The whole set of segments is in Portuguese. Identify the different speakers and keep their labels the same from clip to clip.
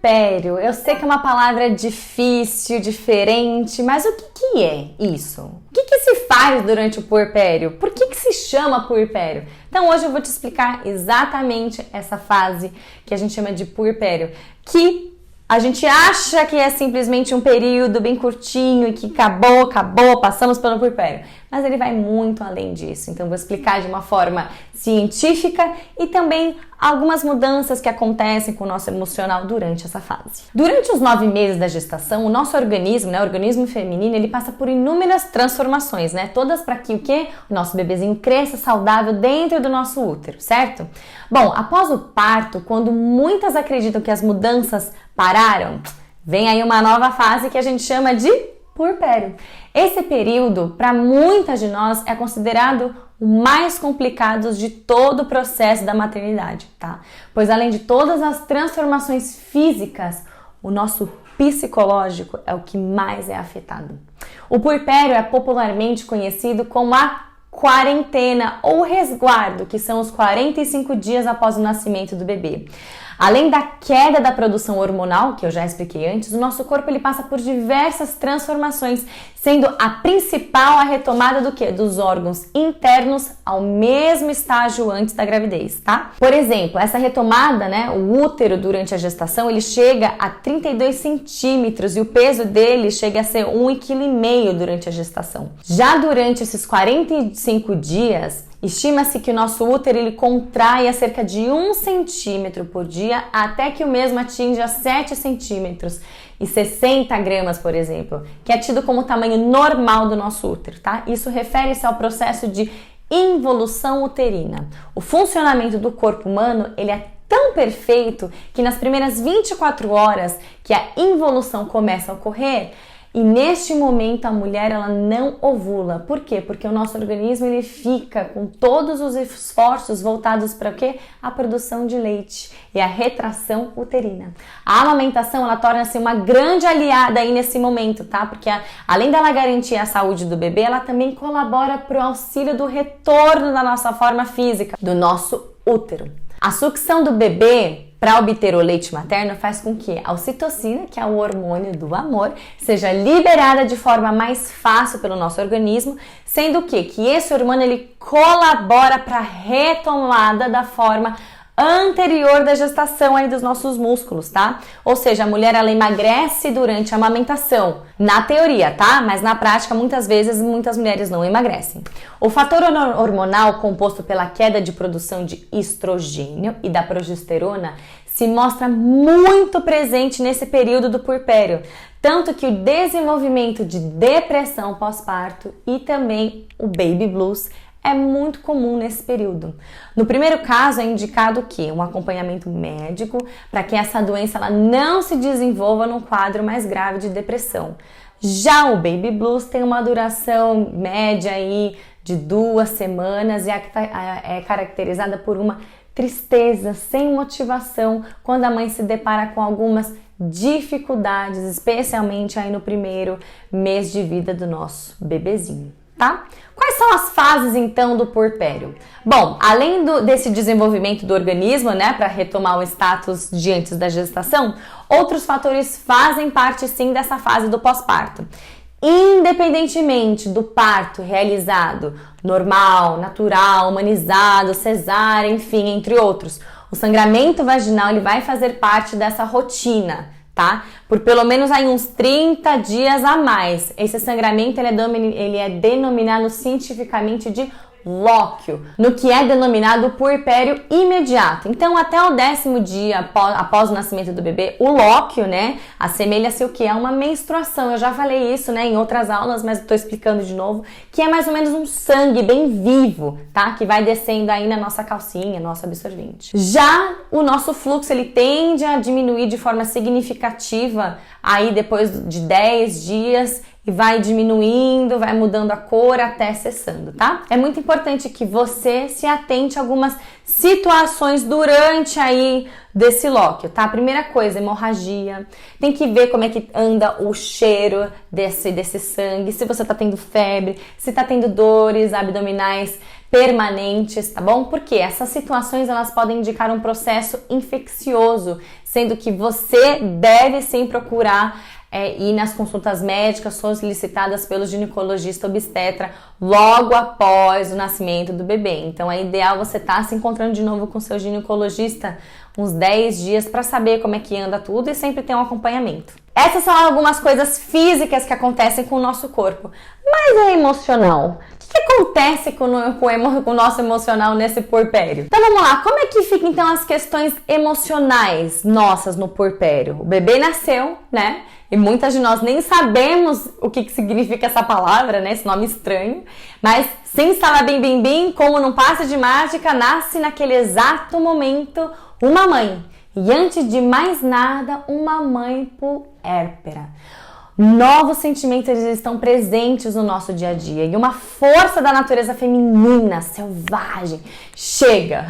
Speaker 1: puerpério, eu sei que é uma palavra difícil, diferente, mas o que é isso? O que se faz durante o puerpério? Por que se chama puerpério? Então hoje eu vou te explicar exatamente essa fase que a gente chama de puerpério, que a gente acha que é simplesmente um período bem curtinho e que acabou, passamos pelo puerpério. Mas ele vai muito além disso. Então, eu vou explicar de uma forma científica e também algumas mudanças que acontecem com o nosso emocional durante essa fase. Durante os 9 meses da gestação, o nosso organismo, o organismo feminino, ele passa por inúmeras transformações, Todas para que o nosso bebezinho cresça saudável dentro do nosso útero, certo? Bom, após o parto, quando muitas acreditam que as mudanças pararam, vem aí uma nova fase que a gente chama de puerpério. Esse período, para muitas de nós, é considerado o mais complicado de todo o processo da maternidade, tá? Pois além de todas as transformações físicas, o nosso psicológico é o que mais é afetado. O puerpério é popularmente conhecido como a quarentena ou resguardo, que são os 45 dias após o nascimento do bebê. Além da queda da produção hormonal, que eu já expliquei antes, o nosso corpo ele passa por diversas transformações, sendo a principal a retomada do quê? Dos órgãos internos ao mesmo estágio antes da gravidez, tá? Por exemplo, essa retomada, o útero durante a gestação, ele chega a 32 centímetros e o peso dele chega a ser 1,5 kg durante a gestação. Já durante esses 45 dias, estima-se que o nosso útero ele contrai a cerca de 1 centímetro por dia até que o mesmo atinja 7 centímetros e 60 gramas, por exemplo, que é tido como o tamanho normal do nosso útero, tá? Isso refere-se ao processo de involução uterina. O funcionamento do corpo humano ele é tão perfeito que nas primeiras 24 horas que a involução começa a ocorrer, e neste momento a mulher ela não ovula. Por quê? Porque o nosso organismo ele fica com todos os esforços voltados para o quê? A produção de leite e a retração uterina. A amamentação ela torna-se uma grande aliada aí nesse momento, tá? Porque além dela garantir a saúde do bebê, ela também colabora para o auxílio do retorno da nossa forma física, do nosso útero. A sucção do bebê para obter o leite materno faz com que a ocitocina, que é o hormônio do amor, seja liberada de forma mais fácil pelo nosso organismo, sendo que esse hormônio ele colabora para a retomada da forma anterior da gestação aí dos nossos músculos, tá? Ou seja, a mulher ela emagrece durante a amamentação, na teoria, tá? Mas na prática, muitas vezes, muitas mulheres não emagrecem. O fator hormonal composto pela queda de produção de estrogênio e da progesterona se mostra muito presente nesse período do puerpério, tanto que o desenvolvimento de depressão pós-parto e também o baby blues é muito comum nesse período. No primeiro caso, é indicado que um acompanhamento médico para que essa doença ela não se desenvolva num quadro mais grave de depressão. Já o baby blues tem uma duração média aí de 2 semanas e é caracterizada por uma tristeza sem motivação quando a mãe se depara com algumas dificuldades, especialmente aí no primeiro mês de vida do nosso bebezinho. Tá? Quais são as fases então do puerpério? Bom, além desse desenvolvimento do organismo, para retomar o status de antes da gestação, outros fatores fazem parte sim dessa fase do pós-parto. Independentemente do parto realizado normal, natural, humanizado, cesárea, enfim, entre outros, o sangramento vaginal ele vai fazer parte dessa rotina, tá? Por pelo menos aí uns 30 dias a mais. Esse sangramento ele é denominado cientificamente de lóquio, no que é denominado puerpério imediato. Então, até o 10º dia após o nascimento do bebê, o lóquio, assemelha-se o que? É uma menstruação. Eu já falei isso, em outras aulas, mas estou explicando de novo, que é mais ou menos um sangue bem vivo, tá? Que vai descendo aí na nossa calcinha, nosso absorvente. Já o nosso fluxo, ele tende a diminuir de forma significativa aí depois de 10 dias, e vai diminuindo, vai mudando a cor até cessando, tá? É muito importante que você se atente a algumas situações durante aí desse lóquio, tá? Primeira coisa, hemorragia. Tem que ver como é que anda o cheiro desse sangue, se você tá tendo febre, se tá tendo dores abdominais permanentes, tá bom? Porque essas situações elas podem indicar um processo infeccioso, sendo que você deve sim procurar ir nas consultas médicas solicitadas pelo ginecologista obstetra logo após o nascimento do bebê. Então é ideal você estar se encontrando de novo com seu ginecologista uns 10 dias para saber como é que anda tudo e sempre ter um acompanhamento. Essas são algumas coisas físicas que acontecem com o nosso corpo. Mas é emocional. O que acontece com o nosso emocional nesse puerpério? Então vamos lá, como é que ficam então as questões emocionais nossas no puerpério? O bebê nasceu, né? E muitas de nós nem sabemos o que significa essa palavra, né? Esse nome estranho. Mas sem salabim-bim-bim, como num passe de mágica, nasce naquele exato momento uma mãe. E antes de mais nada, uma mãe puérpera. Novos sentimentos eles estão presentes no nosso dia a dia e uma força da natureza feminina, selvagem, chega.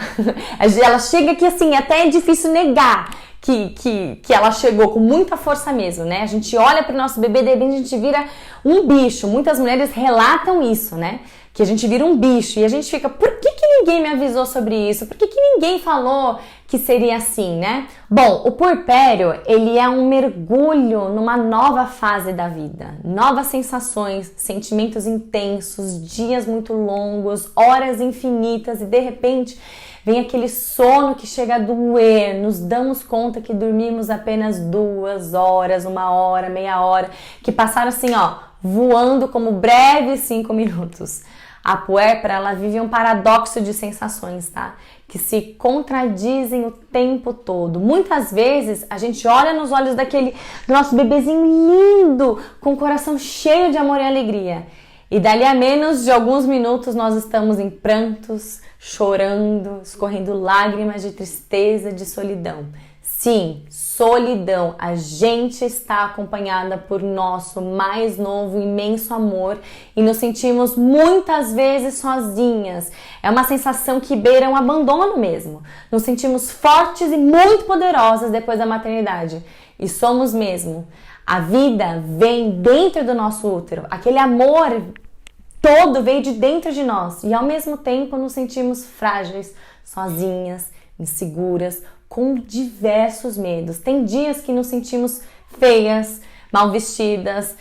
Speaker 1: Ela chega que assim, até é difícil negar que ela chegou com muita força mesmo, né? A gente olha para o nosso bebê, de repente a gente vira um bicho. Muitas mulheres relatam isso, né? Que a gente vira um bicho e a gente fica, por que ninguém me avisou sobre isso? Por que ninguém falou que seria assim, né? Bom, o puerpério, ele é um mergulho numa nova fase da vida. Novas sensações, sentimentos intensos, dias muito longos, horas infinitas e de repente vem aquele sono que chega a doer, nos damos conta que dormimos apenas 2 horas, 1 hora, meia hora, que passaram assim, ó, voando como breves 5 minutos. A puérpera, ela vive um paradoxo de sensações, tá? Que se contradizem o tempo todo. Muitas vezes, a gente olha nos olhos do nosso bebezinho lindo, com o coração cheio de amor e alegria. E dali a menos de alguns minutos, nós estamos em prantos, chorando, escorrendo lágrimas de tristeza, de solidão. Sim, solidão. A gente está acompanhada por nosso mais novo, imenso amor e nos sentimos muitas vezes sozinhas. É uma sensação que beira um abandono mesmo. Nos sentimos fortes e muito poderosas depois da maternidade. E somos mesmo. A vida vem dentro do nosso útero. Aquele amor todo veio de dentro de nós. E ao mesmo tempo nos sentimos frágeis, sozinhas, inseguras, com diversos medos. Tem dias que nos sentimos feias, mal vestidas,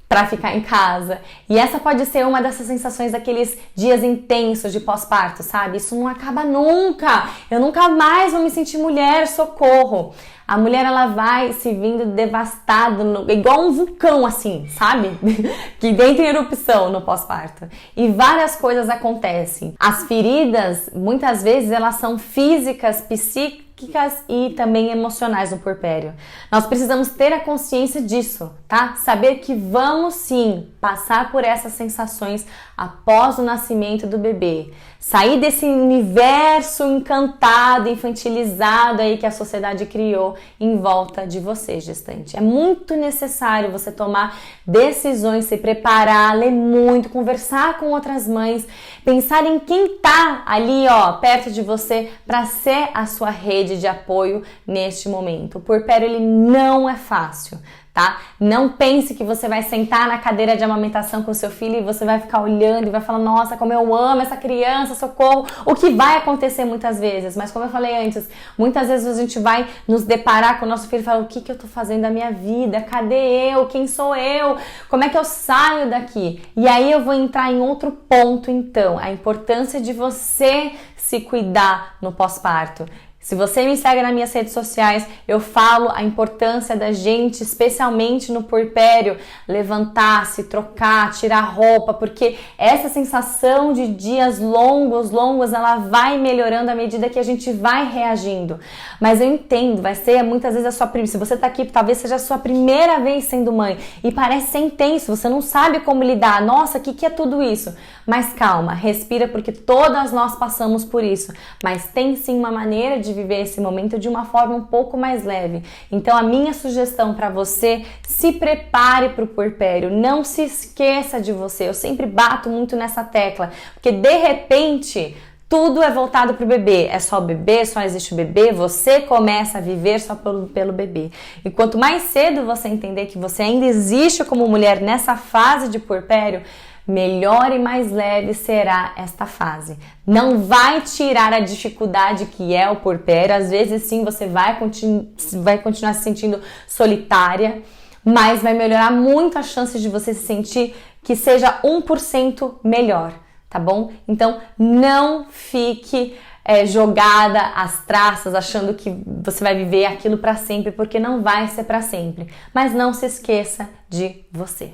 Speaker 1: para ficar em casa. E essa pode ser uma dessas sensações daqueles dias intensos de pós-parto, sabe? Isso não acaba nunca. Eu nunca mais vou me sentir mulher, socorro. A mulher, ela vai se vindo devastada, igual um vulcão, assim, sabe? Que entra em erupção no pós-parto. E várias coisas acontecem. As feridas, muitas vezes, elas são físicas, psíquicas e também emocionais no puerpério. Nós precisamos ter a consciência disso, tá? Saber que vamos sim passar por essas sensações após o nascimento do bebê. Sair desse universo encantado, infantilizado aí que a sociedade criou em volta de você, gestante. É muito necessário você tomar decisões, se preparar, ler muito, conversar com outras mães, pensar em quem tá ali, ó, perto de você para ser a sua rede de apoio neste momento. O puerpério, ele não é fácil, tá? Não pense que você vai sentar na cadeira de amamentação com o seu filho e você vai ficar olhando e vai falar, nossa, como eu amo essa criança, socorro. O que vai acontecer muitas vezes, mas como eu falei antes, muitas vezes a gente vai nos deparar com o nosso filho e falar, o que eu tô fazendo da minha vida? Cadê eu? Quem sou eu? Como é que eu saio daqui? E aí eu vou entrar em outro ponto, então, a importância de você se cuidar no pós-parto. Se você me segue nas minhas redes sociais, eu falo a importância da gente, especialmente no puerpério, levantar, se trocar, tirar roupa, porque essa sensação de dias longos, ela vai melhorando à medida que a gente vai reagindo. Mas eu entendo, vai ser muitas vezes a sua primeira, se você tá aqui, talvez seja a sua primeira vez sendo mãe e parece ser intenso, você não sabe como lidar, nossa, o que é tudo isso? Mas calma, respira, porque todas nós passamos por isso, mas tem sim uma maneira de viver esse momento de uma forma um pouco mais leve. Então a minha sugestão para você, se prepare para o puerpério, não se esqueça de você. Eu sempre bato muito nessa tecla, porque de repente tudo é voltado para o bebê, é só o bebê, só existe o bebê, você começa a viver só pelo bebê. E quanto mais cedo você entender que você ainda existe como mulher nessa fase de puerpério, melhor e mais leve será esta fase. Não vai tirar a dificuldade que é o puerpério. Às vezes sim, você vai continuar se sentindo solitária, mas vai melhorar muito as chances de você se sentir que seja 1% melhor, tá bom? Então não fique jogada às traças, achando que você vai viver aquilo para sempre, porque não vai ser para sempre. Mas não se esqueça de você.